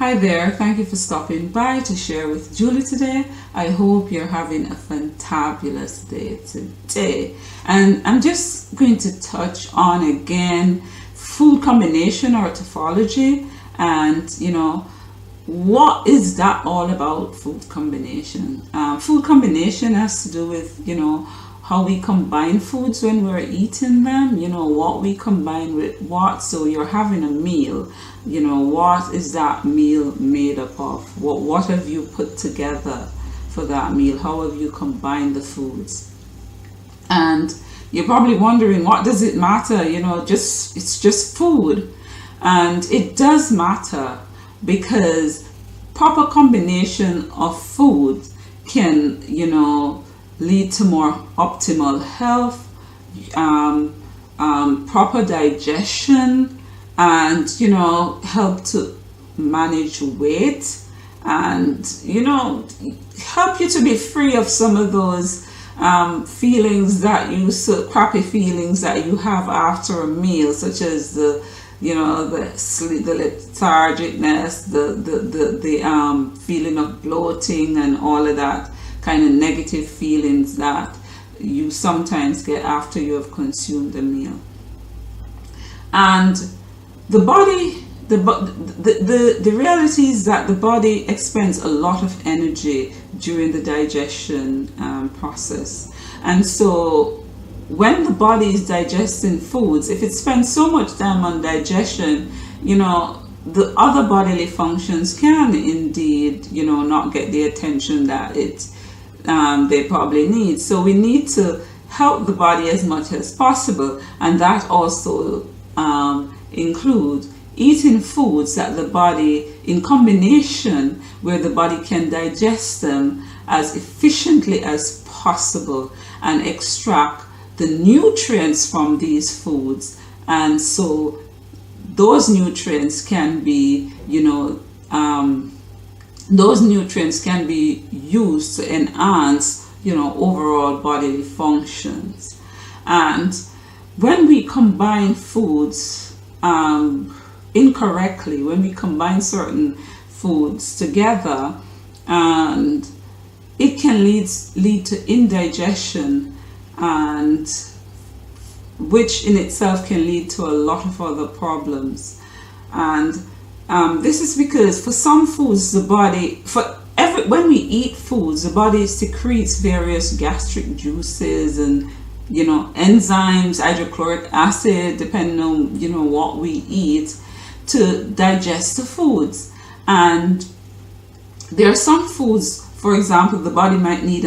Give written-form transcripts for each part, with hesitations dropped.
Hi there, thank you for stopping by to share with Julie today. I hope you're having a fantabulous day today. And I'm just going to touch on again food combination or tautology, and what is that all about? Food combination. Food combination has to do with how we combine foods when we're eating them, what we combine with what. So you're having a meal, what is that meal made up of? What have you put together for that meal? How have you combined the foods? And you're probably wondering, what does it matter? It's just food. And it does matter, because proper combination of food can, lead to more optimal health, proper digestion, and help to manage weight, and help you to be free of some of those feelings that crappy feelings that you have after a meal, such as the sleep, the lethargicness, the feeling of bloating, and all of that kind of negative feelings that you sometimes get after you have consumed a meal. And the body, the reality is that the body expends a lot of energy during the digestion process. And so when the body is digesting foods, if it spends so much time on digestion, the other bodily functions can indeed, not get the attention that they probably need. So we need to help the body as much as possible, and that also includes eating foods that the body, in combination, where the body can digest them as efficiently as possible and extract the nutrients from these foods. And so those nutrients can be, used to enhance, overall bodily functions. And when we combine foods incorrectly, when we combine certain foods together, and it can lead to indigestion, and which in itself can lead to a lot of other problems. And this is because for some foods, the body, when we eat foods, the body secretes various gastric juices and enzymes, hydrochloric acid, depending on what we eat, to digest the foods. And there are some foods, for example, the body might need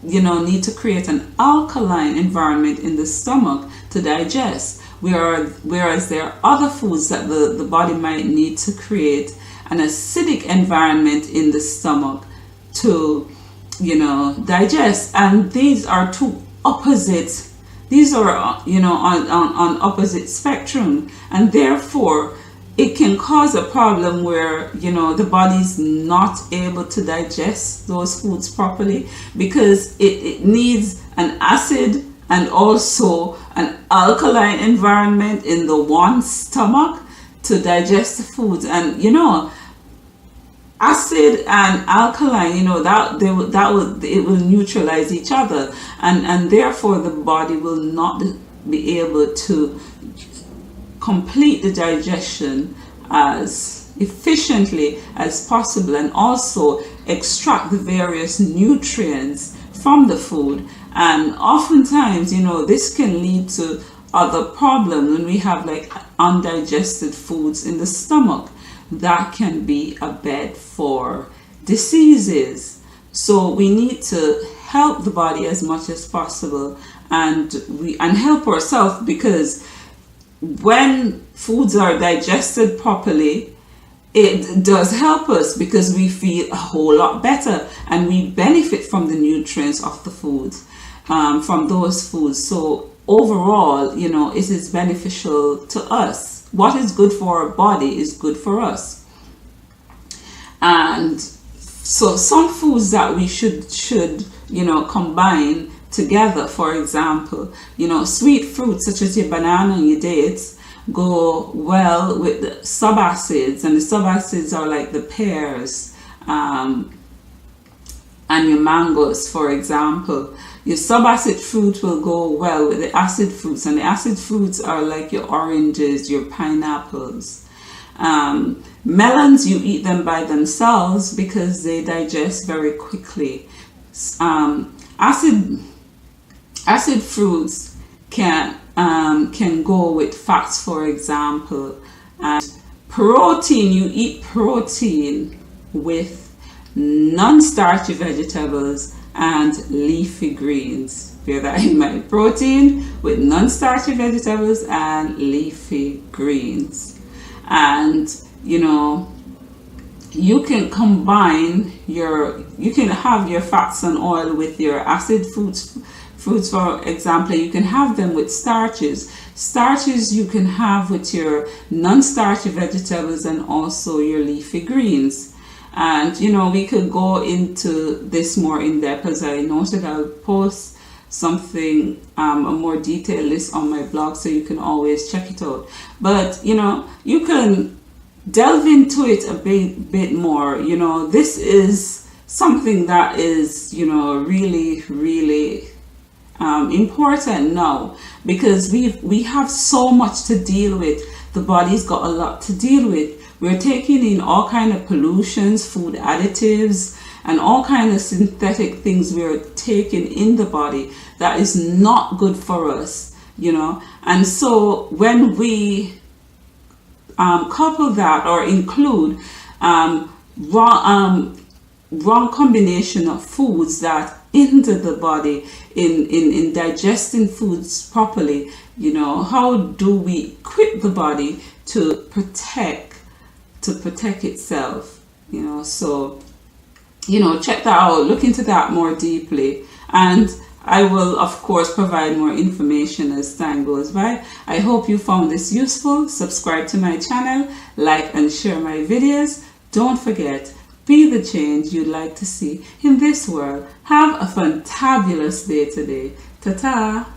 need to create an alkaline environment in the stomach to digest, whereas there are other foods that the body might need to create an acidic environment in the stomach to digest. And these are two opposites. These are on opposite spectrum, and therefore it can cause a problem where the body's not able to digest those foods properly, because it needs an acid and also an alkaline environment in the one stomach to digest the foods. And acid and alkaline, it will neutralize each other, and therefore the body will not be able to complete the digestion as efficiently as possible, and also extract the various nutrients from the food. And oftentimes, this can lead to other problems when we have like undigested foods in the stomach. That can be a bed for diseases. So we need to help the body as much as possible, and help ourselves, because when foods are digested properly, it does help us, because we feel a whole lot better and we benefit from the nutrients of the food, from those foods. So overall, it is beneficial to us. What is good for our body is good for us. And so some foods that we should combine together, for example, sweet fruits such as your banana and your dates, go well with the subacids, and the subacids are like the pears, and your mangoes, for example. Your subacid fruit will go well with the acid fruits, and the acid fruits are like your oranges, your pineapples. Melons, you eat them by themselves because they digest very quickly. Acid fruits can go with fats, for example. And protein, you eat protein with non-starchy vegetables and leafy greens. Bear that in mind. Protein with non-starchy vegetables and leafy greens. And you can combine you can have your fats and oil with your acid fruits, for example. You can have them with starches you can have with your non-starchy vegetables and also your leafy greens. And we could go into this more in depth. As I noted, I'll post something, a more detailed list on my blog, so you can always check it out. But you can delve into it a bit more. This is something that is really, really important now, because we have so much to deal with. The body's got a lot to deal with. We're taking in all kind of pollutions, food additives, and all kind of synthetic things we're taking in the body that is not good for us, And so when we couple that or include wrong combination of foods that hinder the body in digesting foods properly, how do we equip the body to protect itself? So check that out, look into that more deeply, and I will of course provide more information as time goes by. I hope you found this useful. Subscribe to my channel, like and share my videos. Don't forget, be the change you'd like to see in this world. Have a fantabulous day today. Ta-ta.